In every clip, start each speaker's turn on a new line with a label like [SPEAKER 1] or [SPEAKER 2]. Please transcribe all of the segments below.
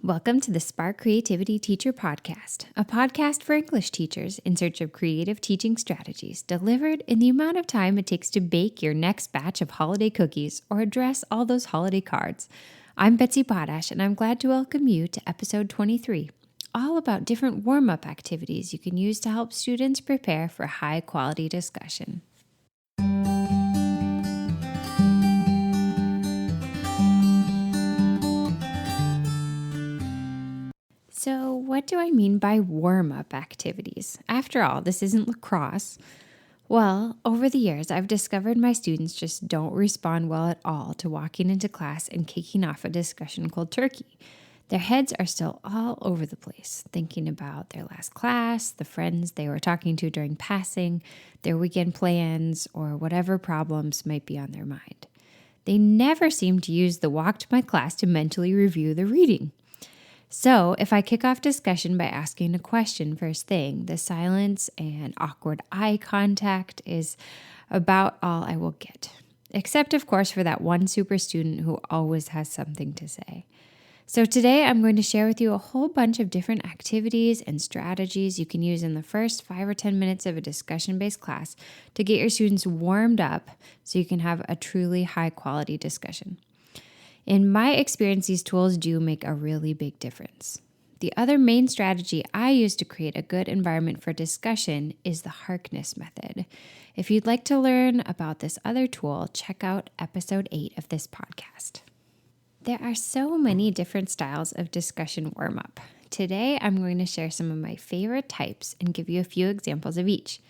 [SPEAKER 1] Welcome to the Spark Creativity Teacher Podcast, a podcast for English teachers in search of creative teaching strategies delivered in the amount of time it takes to bake your next batch of holiday cookies or address all those holiday cards. I'm Betsy Potash, and I'm glad to welcome you to episode 23, all about different warm-up activities you can use to help students prepare for high-quality discussion. So, what do I mean by warm-up activities? After all, this isn't lacrosse. Well, over the years, I've discovered my students just don't respond well at all to walking into class and kicking off a discussion cold turkey. Their heads are still all over the place, thinking about their last class, the friends they were talking to during passing, their weekend plans, or whatever problems might be on their mind. They never seem to use the walk to my class to mentally review the reading. So if I kick off discussion by asking a question first thing, the silence and awkward eye contact is about all I will get. Except, of course, for that one super student who always has something to say. So today I'm going to share with you a whole bunch of different activities and strategies you can use in the first 5 or 10 minutes of a discussion-based class to get your students warmed up so you can have a truly high-quality discussion. In my experience, these tools do make a really big difference. The other main strategy I use to create a good environment for discussion is the Harkness method. If you'd like to learn about this other tool, check out episode 8 of this podcast. There are so many different styles of discussion warm-up. Today, I'm going to share some of my favorite types and give you a few examples of each.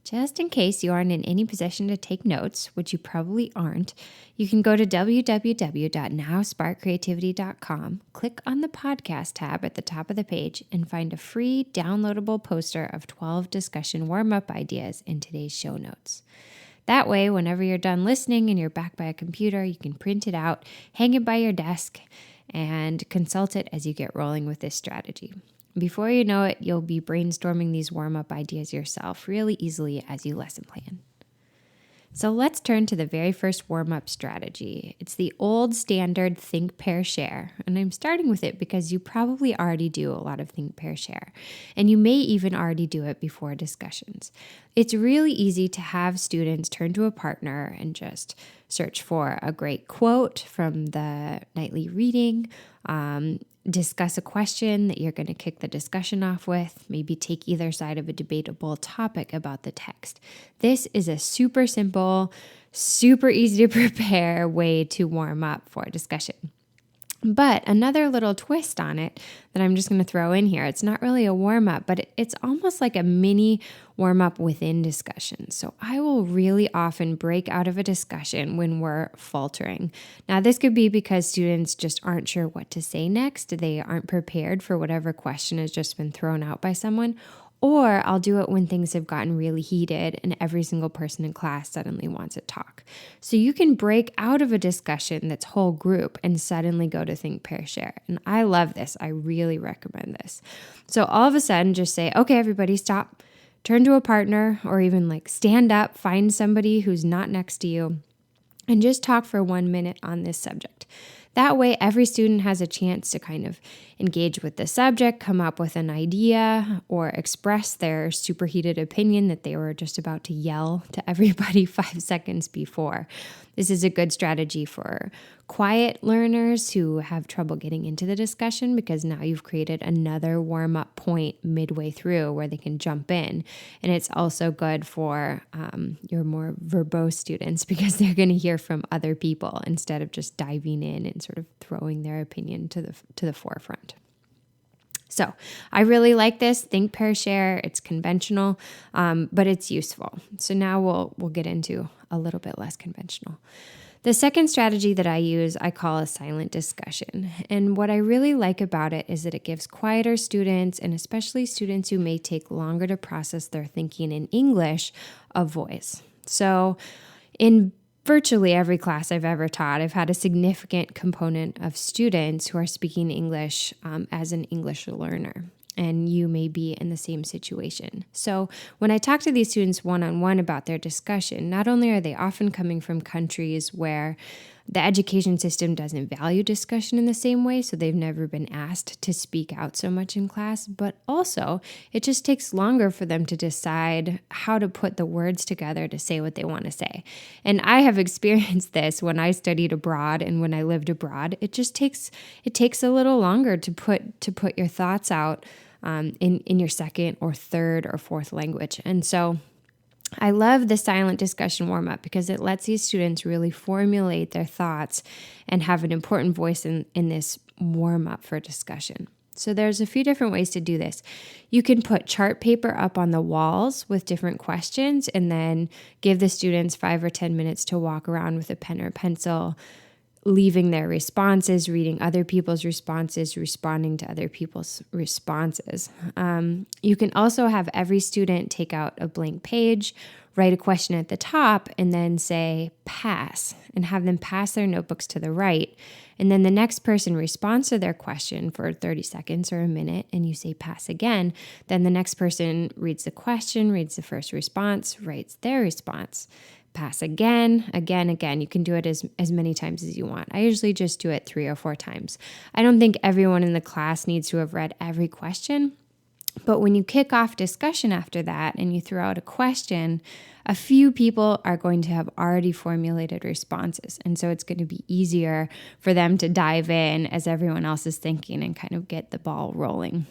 [SPEAKER 1] Just in case you aren't in any position to take notes, which you probably aren't, you can go to www.nowsparkcreativity.com, click on the podcast tab at the top of the page, and find a free downloadable poster of 12 discussion warm-up ideas in today's show notes. That way, whenever you're done listening and you're back by a computer, you can print it out, hang it by your desk, and consult it as you get rolling with this strategy. Before you know it, you'll be brainstorming these warm-up ideas yourself really easily as you lesson plan. So let's turn to the very first warm-up strategy. It's the old standard think, pair, share. And I'm starting with it because you probably already do a lot of think, pair, share. And you may even already do it before discussions. It's really easy to have students turn to a partner and just search for a great quote from the nightly reading, discuss a question that you're going to kick the discussion off with, maybe take either side of a debatable topic about the text. This is a super simple, super easy to prepare way to warm up for a discussion. But another little twist on it that I'm just going to throw in here, it's not really a warm-up, but it's almost like a mini warm-up within discussion. So I will really often break out of a discussion when we're faltering. Now, this could be because students just aren't sure what to say next. They aren't prepared for whatever question has just been thrown out by someone. Or I'll do it when things have gotten really heated and every single person in class suddenly wants to talk. So you can break out of a discussion that's whole group and suddenly go to think, pair, share. And I love this. I really recommend this. So all of a sudden just say, okay, everybody stop, turn to a partner, or even like stand up, find somebody who's not next to you, and just talk for 1 minute on this subject. That way, every student has a chance to kind of engage with the subject, come up with an idea, or express their superheated opinion that they were just about to yell to everybody 5 seconds before. This is a good strategy for quiet learners who have trouble getting into the discussion because now you've created another warm-up point midway through where they can jump in. And it's also good for your more verbose students because they're going to hear from other people instead of just diving in and sort of throwing their opinion to the forefront. So I really like this. Think, pair, share. It's conventional, but it's useful. So now we'll get into a little bit less conventional. The second strategy that I use, I call a silent discussion. And what I really like about it is that it gives quieter students, and especially students who may take longer to process their thinking in English, a voice. So in virtually every class I've ever taught, I've had a significant component of students who are speaking English as an English learner. And you may be in the same situation. So when I talk to these students one-on-one about their discussion, not only are they often coming from countries where the education system doesn't value discussion in the same way, so they've never been asked to speak out so much in class, but also it just takes longer for them to decide how to put the words together to say what they want to say. And I have experienced this when I studied abroad and when I lived abroad. It takes a little longer to put your thoughts out in your second or third or fourth language. And so I love the silent discussion warm-up because it lets these students really formulate their thoughts and have an important voice in this warm-up for discussion. So there's a few different ways to do this. You can put chart paper up on the walls with different questions and then give the students 5 or 10 minutes to walk around with a pen or pencil, leaving their responses, reading other people's responses, responding to other people's responses. You can also have every student take out a blank page, write a question at the top, and then say pass, and have them pass their notebooks to the right. And then the next person responds to their question for 30 seconds or a minute, and you say pass again. Then the next person reads the question, reads the first response, writes their response. Pass again. You can do it as many times as you want. I usually just do it 3 or 4 times. I don't think everyone in the class needs to have read every question, but when you kick off discussion after that and you throw out a question, a few people are going to have already formulated responses. And so it's going to be easier for them to dive in as everyone else is thinking and kind of get the ball rolling.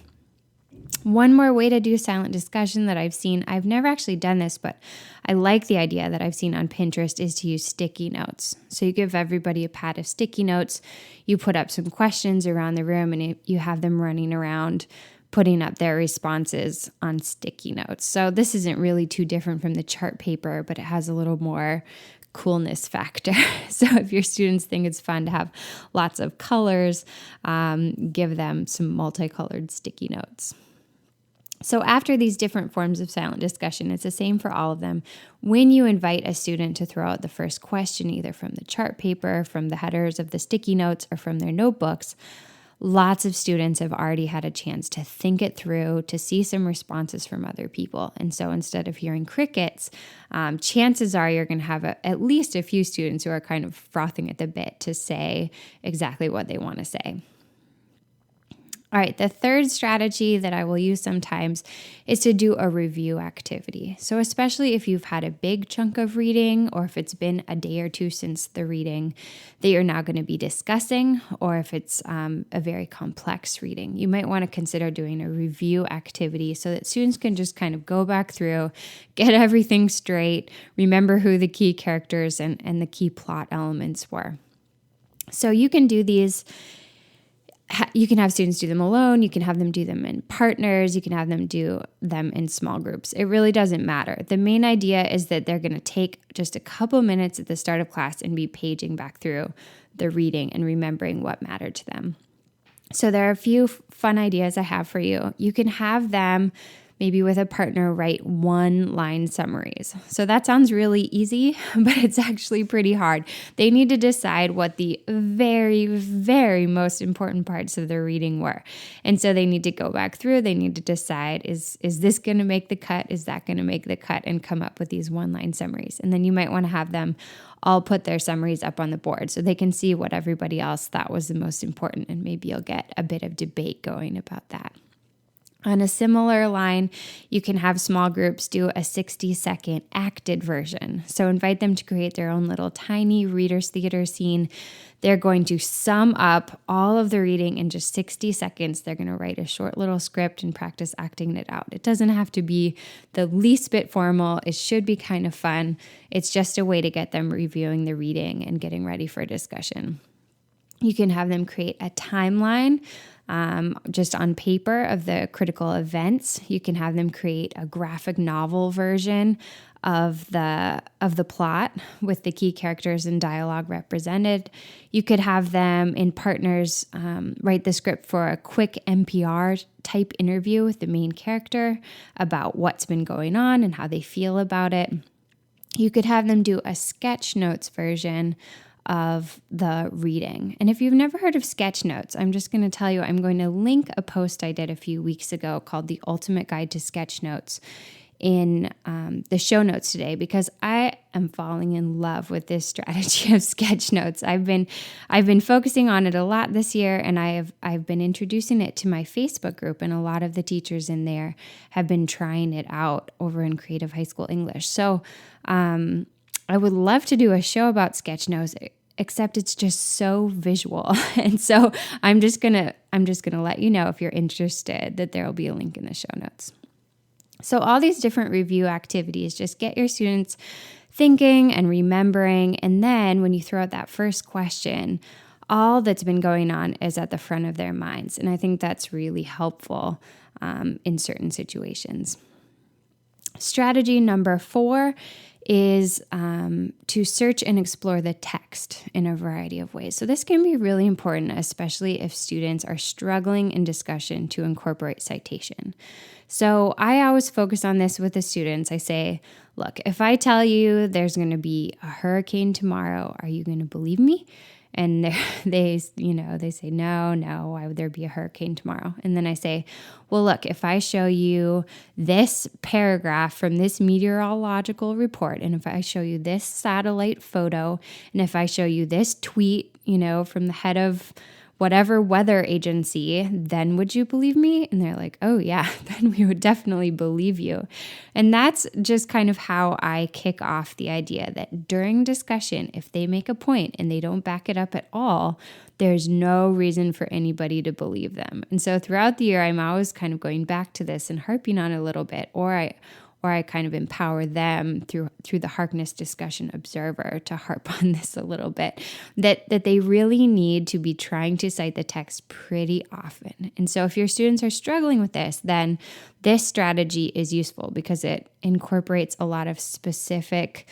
[SPEAKER 1] One more way to do silent discussion that I've seen, I've never actually done this, but I like the idea that I've seen on Pinterest, is to use sticky notes. So you give everybody a pad of sticky notes, you put up some questions around the room, and you have them running around putting up their responses on sticky notes. So this isn't really too different from the chart paper, but it has a little more coolness factor. So if your students think it's fun to have lots of colors, give them some multicolored sticky notes. So after these different forms of silent discussion, it's the same for all of them. When you invite a student to throw out the first question, either from the chart paper, from the headers of the sticky notes, or from their notebooks, lots of students have already had a chance to think it through, to see some responses from other people. And so instead of hearing crickets, chances are you're going to have at least a few students who are kind of frothing at the bit to say exactly what they want to say. All right, the third strategy that I will use sometimes is to do a review activity. So especially if you've had a big chunk of reading, or if it's been a day or two since the reading that you're now going to be discussing, or if it's a very complex reading, you might want to consider doing a review activity so that students can just kind of go back through, get everything straight, remember who the key characters and the key plot elements were. So you can do these. You can have students do them alone, you can have them do them in partners, you can have them do them in small groups. It really doesn't matter. The main idea is that they're going to take just a couple minutes at the start of class and be paging back through the reading and remembering what mattered to them. So there are a few fun ideas I have for you. You can have them maybe with a partner write 1-line summaries. So that sounds really easy, but it's actually pretty hard. They need to decide what the very, very most important parts of their reading were. And so they need to go back through, they need to decide, is this going to make the cut? Is that going to make the cut? And come up with these 1-line summaries. And then you might want to have them all put their summaries up on the board so they can see what everybody else thought was the most important, and maybe you'll get a bit of debate going about that. On a similar line, you can have small groups do a 60-second acted version. So invite them to create their own little tiny reader's theater scene. They're going to sum up all of the reading in just 60 seconds. They're going to write a short little script and practice acting it out. It doesn't have to be the least bit formal. It should be kind of fun. It's just a way to get them reviewing the reading and getting ready for discussion. You can have them create a timeline just on paper of the critical events. You can have them create a graphic novel version of the plot with the key characters and dialogue represented. You could have them in partners write the script for a quick NPR type interview with the main character about what's been going on and how they feel about it. You could have them do a sketch notes version of the reading. And if you've never heard of sketch notes, I'm just going to tell you, I'm going to link a post I did a few weeks ago called The Ultimate Guide to Sketch Notes in the show notes today, because I am falling in love with this strategy of sketch notes. I've been focusing on it a lot this year, and I've been introducing it to my Facebook group, and a lot of the teachers in there have been trying it out over in Creative High School English. So I would love to do a show about sketch notes, except it's just so visual. And so I'm just gonna let you know, if you're interested, that there will be a link in the show notes. So all these different review activities just get your students thinking and remembering. And then when you throw out that first question, all that's been going on is at the front of their minds. And I think that's really helpful in certain situations. Strategy number 4 is to search and explore the text in a variety of ways. So this can be really important, especially if students are struggling in discussion to incorporate citation. So I always focus on this with the students. I say, look, if I tell you there's going to be a hurricane tomorrow, are you going to believe me? And they say, no, why would there be a hurricane tomorrow? And then I say, well, look, if I show you this paragraph from this meteorological report, and if I show you this satellite photo, and if I show you this tweet, from the head of whatever weather agency, then would you believe me? And they're like, oh yeah, then we would definitely believe you. And that's just kind of how I kick off the idea that during discussion, if they make a point and they don't back it up at all, there's no reason for anybody to believe them. And so throughout the year, I'm always kind of going back to this and harping on it a little bit, or I kind of empower them through the Harkness Discussion Observer to harp on this a little bit, that they really need to be trying to cite the text pretty often. And so if your students are struggling with this, then this strategy is useful because it incorporates a lot of specific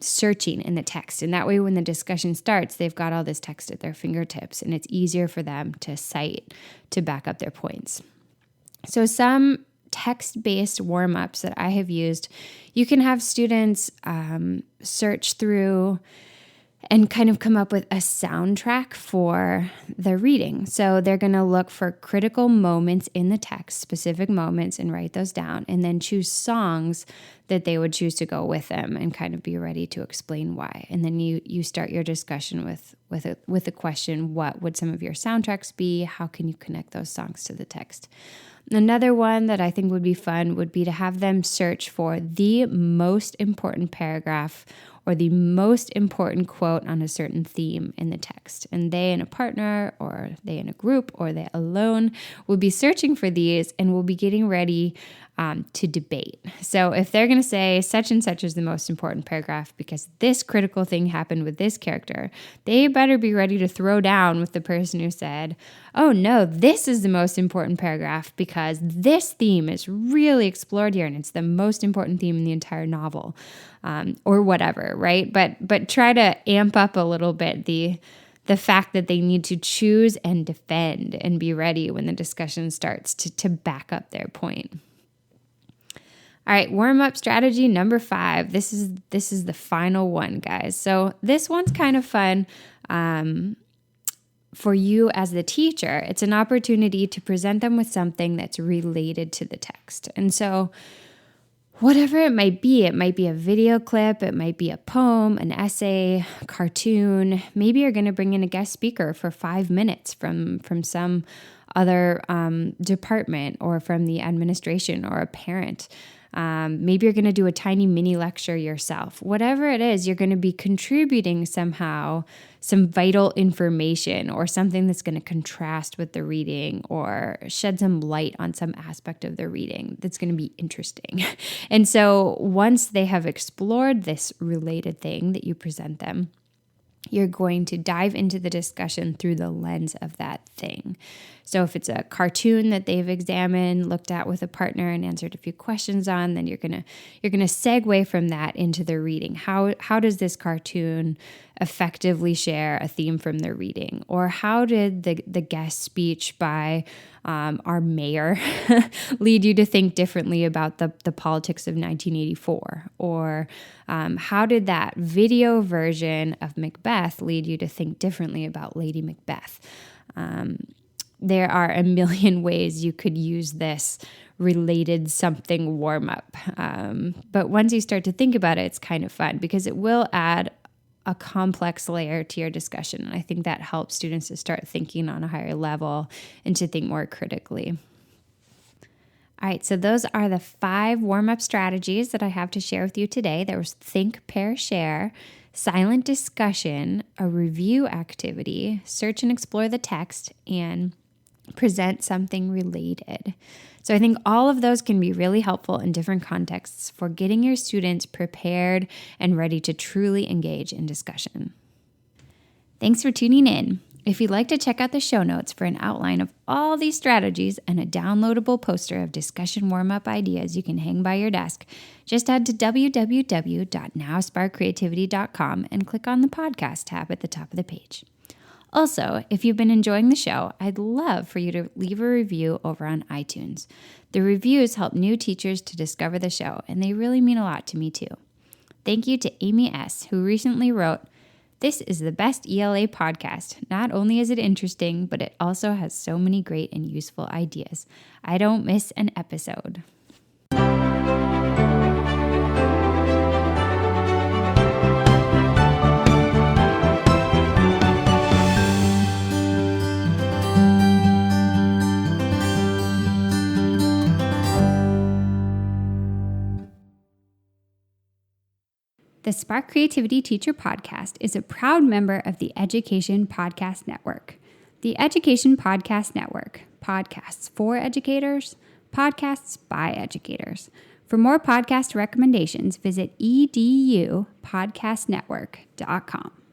[SPEAKER 1] searching in the text. And that way, when the discussion starts, they've got all this text at their fingertips, and it's easier for them to cite to back up their points. So some text-based warm-ups that I have used, you can have students search through and kind of come up with a soundtrack for the reading. So they're going to look for critical moments in the text, specific moments, and write those down, and then choose songs that they would choose to go with them and kind of be ready to explain why. And then you start your discussion with a question, what would some of your soundtracks be? How can you connect those songs to the text? Another one that I think would be fun would be to have them search for the most important paragraph or the most important quote on a certain theme in the text. And they and a partner, or they in a group, or they alone will be searching for these and will be getting ready to debate. So if they're going to say such and such is the most important paragraph because this critical thing happened with this character, they better be ready to throw down with the person who said, oh no, this is the most important paragraph because this theme is really explored here and it's the most important theme in the entire novel, or whatever, right? But try to amp up a little bit the fact that they need to choose and defend and be ready when the discussion starts to back up their point. All right, warm-up strategy number 5. This is the final one, guys. So this one's kind of fun for you as the teacher. It's an opportunity to present them with something that's related to the text. And so whatever it might be a video clip, it might be a poem, an essay, a cartoon. Maybe you're going to bring in a guest speaker for 5 minutes from some other department or from the administration or a parent. Maybe you're going to do a tiny mini lecture yourself. Whatever it is, you're going to be contributing somehow some vital information or something that's going to contrast with the reading or shed some light on some aspect of the reading that's going to be interesting. And so once they have explored this related thing that you present them, you're going to dive into the discussion through the lens of that thing. So if it's a cartoon that they've examined, looked at with a partner and answered a few questions on, then you're gonna segue from that into the reading. How does this cartoon effectively share a theme from the reading? Or how did the guest speech by our mayor lead you to think differently about the politics of 1984? Or how did that video version of Macbeth lead you to think differently about Lady Macbeth? there are a million ways you could use this related something warm-up. But once you start to think about it, it's kind of fun because it will add a complex layer to your discussion. And I think that helps students to start thinking on a higher level and to think more critically. All right, so those are the 5 warm-up strategies that I have to share with you today. There was think, pair, share, silent discussion, a review activity, search and explore the text, and present something related. So I think all of those can be really helpful in different contexts for getting your students prepared and ready to truly engage in discussion. Thanks for tuning in. If you'd like to check out the show notes for an outline of all these strategies and a downloadable poster of discussion warm-up ideas you can hang by your desk, just head to www.nowsparkcreativity.com and click on the podcast tab at the top of the page. Also, if you've been enjoying the show, I'd love for you to leave a review over on iTunes. The reviews help new teachers to discover the show, and they really mean a lot to me too. Thank you to Amy S., who recently wrote, "This is the best ELA podcast. Not only is it interesting, but it also has so many great and useful ideas. I don't miss an episode." The Spark Creativity Teacher Podcast is a proud member of the Education Podcast Network. The Education Podcast Network, podcasts for educators, podcasts by educators. For more podcast recommendations, visit edupodcastnetwork.com.